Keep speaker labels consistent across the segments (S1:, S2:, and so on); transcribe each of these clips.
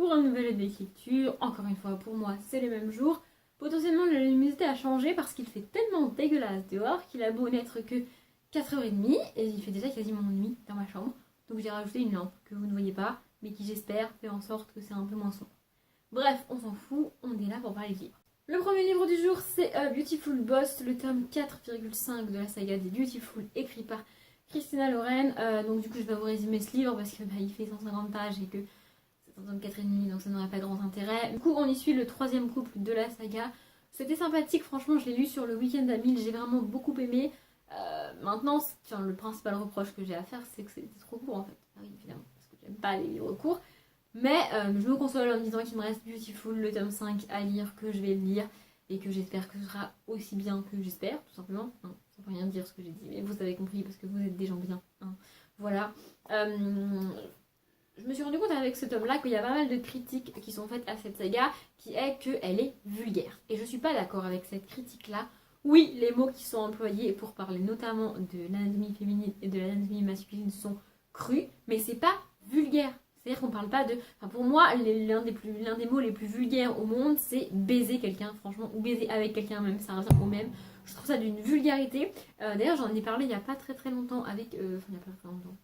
S1: pour un nouvel aide d'écriture. Encore une fois, pour moi, c'est le même jour. Potentiellement, la luminosité a changé parce qu'il fait tellement dégueulasse dehors qu'il a beau n'être que 4h30 et il fait déjà quasiment nuit dans ma chambre. Donc j'ai rajouté une lampe que vous ne voyez pas, mais qui j'espère fait en sorte que c'est un peu moins sombre. Bref, on s'en fout, on est là pour parler de livres. Le premier livre du jour, c'est Beautiful Boss, le tome 4,5 de la saga des Beautiful, écrit par Christina Loren. Donc du coup, je vais vous résumer ce livre parce qu'il fait 150 pages et que c'est un tome 4,5, donc ça n'aurait pas grand intérêt. Du coup, on y suit le troisième couple de la saga. C'était sympathique, franchement, je l'ai lu sur le week-end à 1000, j'ai vraiment beaucoup aimé. Maintenant, le principal reproche que j'ai à faire, c'est que c'était trop court en fait. Oui, évidemment, parce que j'aime pas les livres courts. Mais je me console en me disant qu'il me reste Beautiful, le tome 5 à lire, que je vais le lire et que j'espère que ce sera aussi bien que j'espère, tout simplement. Hein, ça ne veut rien dire ce que j'ai dit, mais vous avez compris parce que vous êtes des gens bien. Hein. Voilà. Je me suis rendu compte avec ce tome-là qu'il y a pas mal de critiques qui sont faites à cette saga, qui est qu'elle est vulgaire. Et je suis pas d'accord avec cette critique-là. Oui, les mots qui sont employés pour parler notamment de l'anatomie féminine et de l'anatomie masculine sont crus, mais c'est pas vulgaire. C'est-à-dire qu'on parle pas de... Enfin, pour moi, l'un des mots les plus vulgaires au monde, c'est baiser quelqu'un, franchement, ou baiser avec quelqu'un même, ça revient au même. Je trouve ça d'une vulgarité. D'ailleurs, j'en ai parlé il y a pas très longtemps avec... il y a pas très longtemps.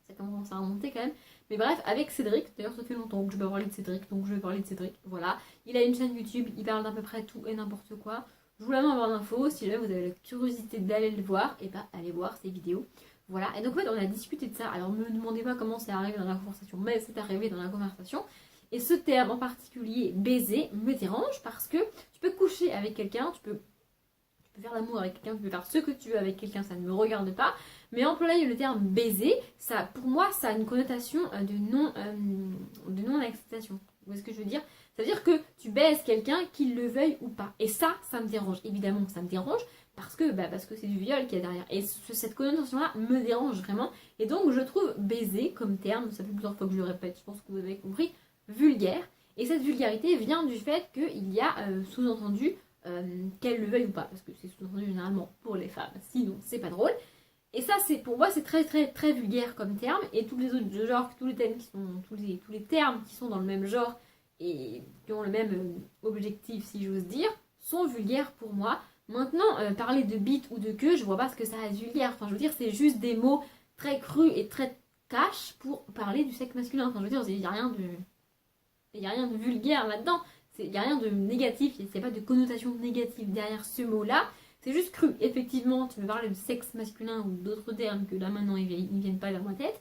S1: Ça commence à remonter quand même. Mais bref, avec Cédric, d'ailleurs ça fait longtemps que je vais parler de Cédric, donc je vais parler de Cédric, voilà. Il a une chaîne YouTube, il parle d'à peu près tout et n'importe quoi. Je voulais vraiment avoir d'infos, si jamais vous avez la curiosité d'aller le voir, et bah allez voir ses vidéos. Voilà, et donc en fait on a discuté de ça, alors ne me demandez pas comment c'est arrivé dans la conversation, mais c'est arrivé dans la conversation. Et ce terme en particulier, baiser, me dérange parce que tu peux coucher avec quelqu'un, tu peux faire l'amour avec quelqu'un, tu peux faire ce que tu veux avec quelqu'un, ça ne me regarde pas. Mais employer le terme baiser, ça, pour moi, ça a une connotation de non-acceptation. Vous voyez ce que je veux dire? Ça veut dire que tu baises quelqu'un, qu'il le veuille ou pas. Et ça me dérange. Évidemment, ça me dérange parce que c'est du viol qu'il y a derrière. Et cette connotation-là me dérange vraiment. Et donc, je trouve baiser comme terme, ça fait plusieurs fois que je le répète, je pense que vous avez compris, vulgaire. Et cette vulgarité vient du fait qu'il y a sous-entendu qu'elle le veuille ou pas. Parce que c'est sous-entendu généralement pour les femmes. Sinon, c'est pas drôle. Et ça, pour moi, c'est très vulgaire comme terme. Et tous les autres genres, tous les termes qui sont dans le même genre et qui ont le même objectif, si j'ose dire, sont vulgaires pour moi. Maintenant, parler de bite ou de queue, je vois pas ce que ça a de vulgaire. Enfin, je veux dire, c'est juste des mots très crus et très cash pour parler du sexe masculin. Enfin, je veux dire, il n'y a rien de vulgaire là-dedans. Il n'y a rien de négatif, il n'y a pas de connotation négative derrière ce mot-là. C'est juste cru. Effectivement, tu me parles de sexe masculin ou d'autres termes que là maintenant ils ne viennent pas vers ma tête.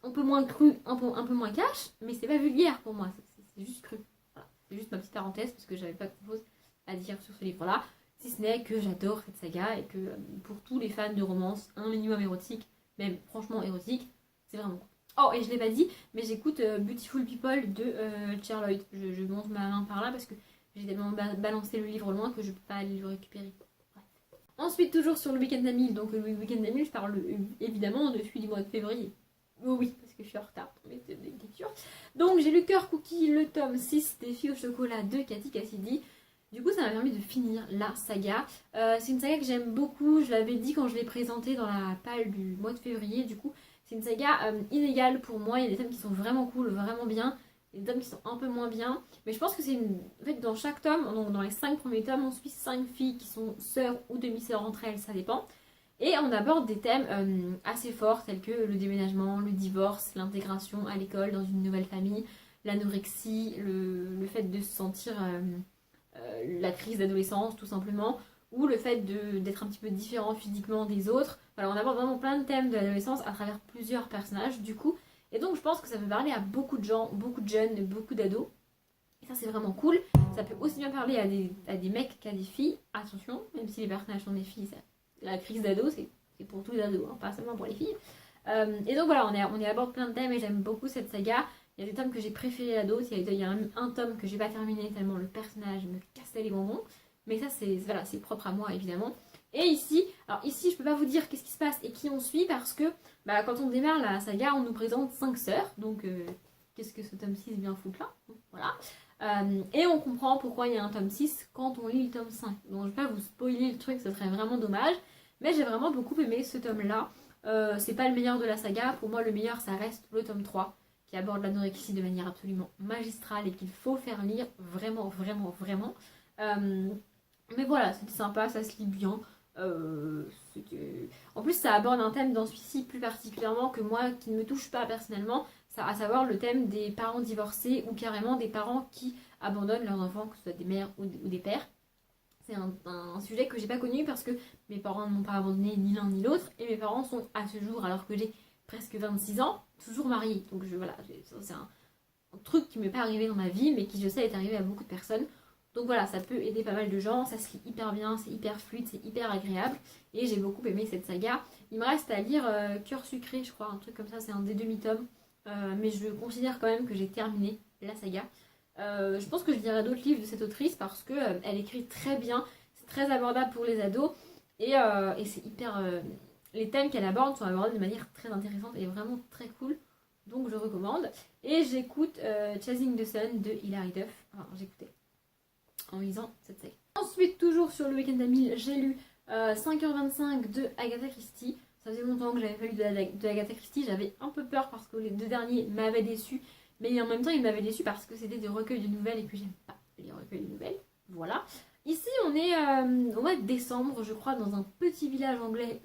S1: Un peu moins cru, un peu moins cash, mais c'est pas vulgaire pour moi. C'est juste cru. Voilà. C'est juste ma petite parenthèse parce que j'avais pas grand chose à dire sur ce livre-là. Si ce n'est que j'adore cette saga et que pour tous les fans de romance, un minimum érotique, même franchement érotique, c'est vraiment cool. Oh, et je l'ai pas dit, mais j'écoute Beautiful People de Charlotte. Je monte ma main par là parce que j'ai tellement balancé le livre loin que je peux pas aller le récupérer. Ensuite, toujours sur le week-end à 1000, donc le week-end à 1000, je parle évidemment de celui du mois de février. Oui, parce que je suis en retard pour mes lectures. Donc j'ai lu Cœur Cookie, le tome 6 des filles au chocolat de Cathy Cassidy. Du coup, ça m'a permis de finir la saga. C'est une saga que j'aime beaucoup, je l'avais dit quand je l'ai présentée dans la palle du mois de février. Du coup, c'est une saga inégale pour moi, il y a des thèmes qui sont vraiment cool, vraiment bien. Des tomes qui sont un peu moins bien, mais je pense que c'est en fait dans chaque tome, donc dans les 5 premiers tomes, on suit 5 filles qui sont sœurs ou demi-sœurs entre elles, ça dépend. Et on aborde des thèmes assez forts tels que le déménagement, le divorce, l'intégration à l'école dans une nouvelle famille, l'anorexie, le fait de se sentir la crise d'adolescence tout simplement, ou le fait d'être un petit peu différent physiquement des autres. Voilà, on aborde vraiment plein de thèmes de l'adolescence à travers plusieurs personnages du coup. Et donc je pense que ça peut parler à beaucoup de gens, beaucoup de jeunes, beaucoup d'ados. Et ça c'est vraiment cool. Ça peut aussi bien parler à des mecs qu'à des filles. Attention, même si les personnages sont des filles, la crise d'ado c'est pour tous les ados, hein, pas seulement pour les filles. Et donc voilà, on est à bord plein de thèmes et j'aime beaucoup cette saga. Il y a des tomes que j'ai préférés à d'autres. Il y a un tome que j'ai pas terminé tellement le personnage me cassait les bonbons. Mais ça c'est propre à moi évidemment. Et ici, je peux pas vous dire qu'est-ce qui se passe et qui on suit parce que quand on démarre la saga, on nous présente 5 sœurs. Donc qu'est-ce que ce tome 6 vient foutre là? Voilà. Et on comprend pourquoi il y a un tome 6 quand on lit le tome 5. Donc je vais pas vous spoiler le truc, ce serait vraiment dommage. Mais j'ai vraiment beaucoup aimé ce tome là. C'est pas le meilleur de la saga. Pour moi le meilleur ça reste le tome 3 qui aborde l'anorexie de manière absolument magistrale et qu'il faut faire lire vraiment, vraiment, vraiment. Mais voilà, c'était sympa, ça se lit bien. En plus, ça aborde un thème dans celui-ci plus particulièrement que moi, qui ne me touche pas personnellement, à savoir le thème des parents divorcés ou carrément des parents qui abandonnent leurs enfants, que ce soit des mères ou des pères. C'est un sujet que j'ai pas connu parce que mes parents ne m'ont pas abandonné ni l'un ni l'autre et mes parents sont à ce jour, alors que j'ai presque 26 ans, toujours mariés. Donc voilà, c'est un truc qui m'est pas arrivé dans ma vie mais qui je sais est arrivé à beaucoup de personnes. Donc voilà, ça peut aider pas mal de gens, ça se lit hyper bien, c'est hyper fluide, c'est hyper agréable et j'ai beaucoup aimé cette saga. Il me reste à lire Cœur sucré, je crois, un truc comme ça, c'est un des demi-tomes. Mais je considère quand même que j'ai terminé la saga. Je pense que je lirai d'autres livres de cette autrice parce que elle écrit très bien, c'est très abordable pour les ados et c'est hyper. Les thèmes qu'elle aborde sont abordés de manière très intéressante et vraiment très cool, donc je recommande. Et j'écoute Chasing the Sun de Hilary Duff. Enfin, j'écoutais en lisant cette saga. Ensuite, toujours sur le week-end d'Amil, j'ai lu 5h25 de Agatha Christie. Ça faisait longtemps que j'avais pas lu de Agatha Christie, j'avais un peu peur parce que les deux derniers m'avaient déçu, mais en même temps ils m'avaient déçu parce que c'était des recueils de nouvelles et que j'aime pas les recueils de nouvelles. Voilà. Ici on est au mois de décembre, je crois, dans un petit village anglais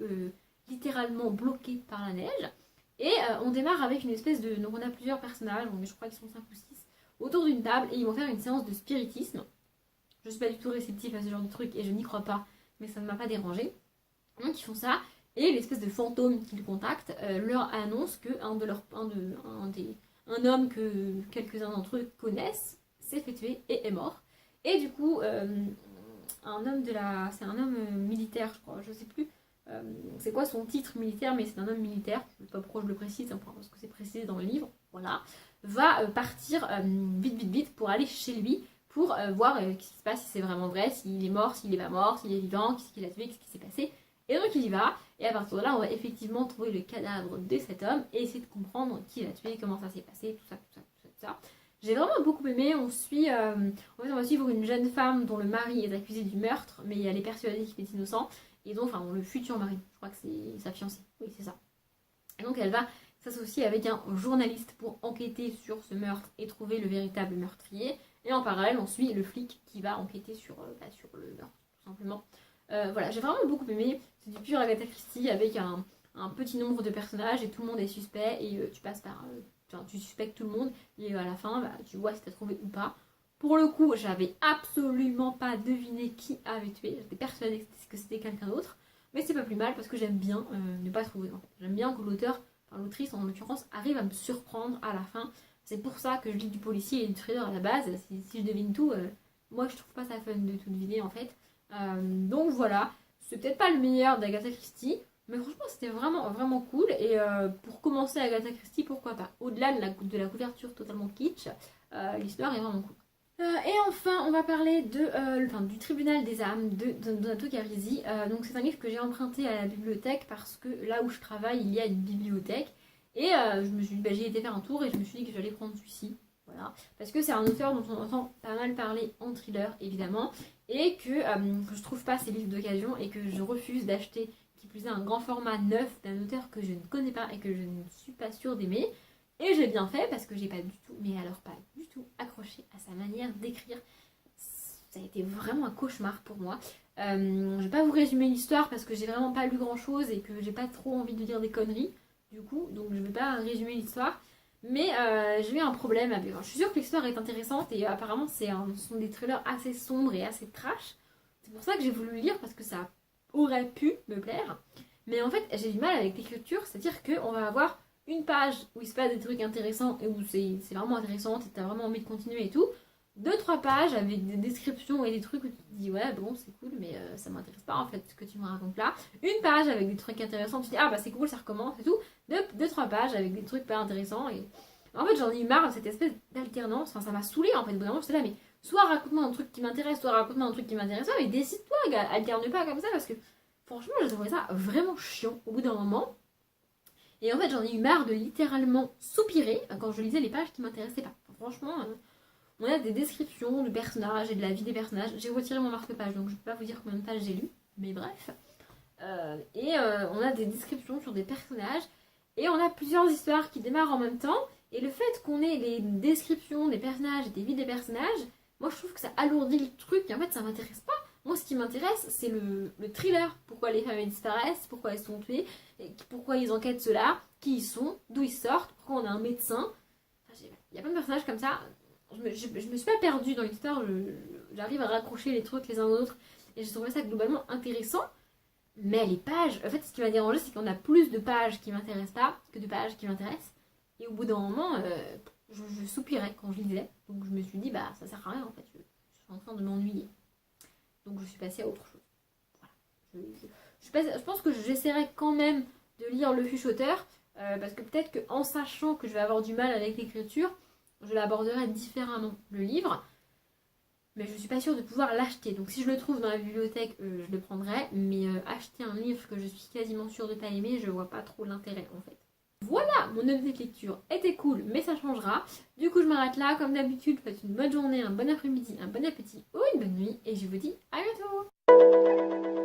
S1: littéralement bloqué par la neige. Et on démarre avec une espèce de... Donc on a plusieurs personnages, je crois qu'ils sont 5 ou 6, autour d'une table et ils vont faire une séance de spiritisme. Je suis pas du tout réceptive à ce genre de truc et je n'y crois pas, mais ça ne m'a pas dérangée. Donc ils font ça. Et l'espèce de fantôme qu'ils contactent leur annonce que un homme que quelques-uns d'entre eux connaissent s'est fait tuer et est mort. Et du coup, c'est un homme militaire, je crois, je sais plus c'est quoi son titre militaire, mais c'est un homme militaire, je ne sais pas pourquoi je le précise, hein, parce que c'est précisé dans le livre, voilà, va partir vite pour aller chez lui, pour voir ce qui se passe, si c'est vraiment vrai, s'il est mort, s'il est pas mort, s'il est vivant, qu'est-ce qu'il a tué, qu'est-ce qui s'est passé. Et donc il y va, et à partir de là, on va effectivement trouver le cadavre de cet homme et essayer de comprendre qui l'a tué, comment ça s'est passé, tout ça. J'ai vraiment beaucoup aimé, on va suivre une jeune femme dont le mari est accusé du meurtre, mais elle est persuadée qu'il est innocent, et donc, enfin, le futur mari, je crois que c'est sa fiancée, oui c'est ça. Et donc elle va s'associer avec un journaliste pour enquêter sur ce meurtre et trouver le véritable meurtrier, et en parallèle, on suit le flic qui va enquêter sur le meurtre, tout simplement. Voilà, j'ai vraiment beaucoup aimé. C'est du pur Agatha Christie avec un petit nombre de personnages et tout le monde est suspect et tu passes par... tu suspectes tout le monde et à la fin, tu vois si t'as trouvé ou pas. Pour le coup, j'avais absolument pas deviné qui avait tué. J'étais persuadée que c'était quelqu'un d'autre. Mais c'est pas plus mal parce que j'aime bien ne pas trouver. En fait. J'aime bien que l'autrice en l'occurrence, arrive à me surprendre à la fin. C'est pour ça que je lis du policier et du thriller à la base. Si je devine tout, moi je trouve pas ça fun de tout deviner en fait. Donc voilà, c'est peut-être pas le meilleur d'Agatha Christie, mais franchement c'était vraiment vraiment cool. Et pour commencer Agatha Christie, pourquoi pas. Au-delà de la couverture totalement kitsch, l'histoire est vraiment cool. Et enfin, on va parler du Tribunal des âmes de Donato Carisi. Donc c'est un livre que j'ai emprunté à la bibliothèque parce que là où je travaille, il y a une bibliothèque. Et je me suis dit, j'y étais faire un tour et je me suis dit que j'allais prendre celui-ci. Voilà. Parce que c'est un auteur dont on entend pas mal parler en thriller, évidemment. Et que je trouve pas ces livres d'occasion et que je refuse d'acheter, qui plus est un grand format neuf d'un auteur que je ne connais pas et que je ne suis pas sûre d'aimer. Et j'ai bien fait parce que j'ai pas du tout, mais alors pas du tout accroché à sa manière d'écrire. Ça a été vraiment un cauchemar pour moi. Je vais pas vous résumer l'histoire parce que j'ai vraiment pas lu grand chose et que j'ai pas trop envie de dire des conneries. Du coup, donc je vais pas résumer l'histoire. Mais j'ai eu un problème avec... Je suis sûre que l'histoire est intéressante et apparemment ce sont des thrillers assez sombres et assez trash. C'est pour ça que j'ai voulu le lire parce que ça aurait pu me plaire. Mais en fait, j'ai du mal avec l'écriture, c'est-à-dire qu'on va avoir une page où il se passe des trucs intéressants et où c'est vraiment intéressant, et t'as vraiment envie de continuer et tout. 2-3 pages avec des descriptions et des trucs où tu te dis ouais bon c'est cool mais ça m'intéresse pas en fait ce que tu me racontes là. Une page avec des trucs intéressants, tu te dis ah bah c'est cool ça recommence et tout. 2-3 pages avec des trucs pas intéressants et en fait j'en ai eu marre de cette espèce d'alternance, enfin ça m'a saoulée en fait, vraiment j'étais là mais soit raconte-moi un truc qui m'intéresse, soit raconte-moi un truc qui m'intéresse pas, mais décide-toi gars, alterne pas comme ça parce que franchement j'ai trouvé ça vraiment chiant au bout d'un moment. Et en fait j'en ai eu marre de littéralement soupirer quand je lisais les pages qui m'intéressaient pas. Enfin, franchement... On a des descriptions de personnages et de la vie des personnages. J'ai retiré mon marque-page, donc je ne peux pas vous dire combien de pages j'ai lu, mais bref. On a des descriptions sur des personnages, et on a plusieurs histoires qui démarrent en même temps, Et le fait qu'on ait les descriptions des personnages et des vies des personnages, moi je trouve que ça alourdit le truc et en fait ça m'intéresse pas. Moi ce qui m'intéresse c'est le thriller. Pourquoi les femmes disparaissent, pourquoi elles sont tuées, et pourquoi ils enquêtent cela, qui ils sont, d'où ils sortent, pourquoi on a un médecin. Enfin, il y a plein de personnages comme ça. Je me suis pas perdue dans l'histoire, j'arrive à raccrocher les trucs les uns aux autres et j'ai trouvé ça globalement intéressant. Mais les pages, en fait ce qui m'a dérangé c'est qu'on a plus de pages qui m'intéressent pas que de pages qui m'intéressent. Et au bout d'un moment, je soupirais quand je lisais. Donc je me suis dit, bah ça sert à rien en fait, je suis en train de m'ennuyer. Donc je suis passée à autre chose. Voilà. Je pense que j'essaierai quand même de lire Le Chuchoteur, parce que peut-être qu'en sachant que je vais avoir du mal avec l'écriture, je l'aborderai différemment, le livre. Mais je suis pas sûre de pouvoir l'acheter. Donc si je le trouve dans la bibliothèque, je le prendrai. Mais acheter un livre que je suis quasiment sûre de pas aimer, je vois pas trop l'intérêt en fait. Voilà, mon update de lecture était cool, mais ça changera. Du coup, je m'arrête là. Comme d'habitude, faites une bonne journée, un bon après-midi, un bon appétit ou une bonne nuit. Et je vous dis à bientôt.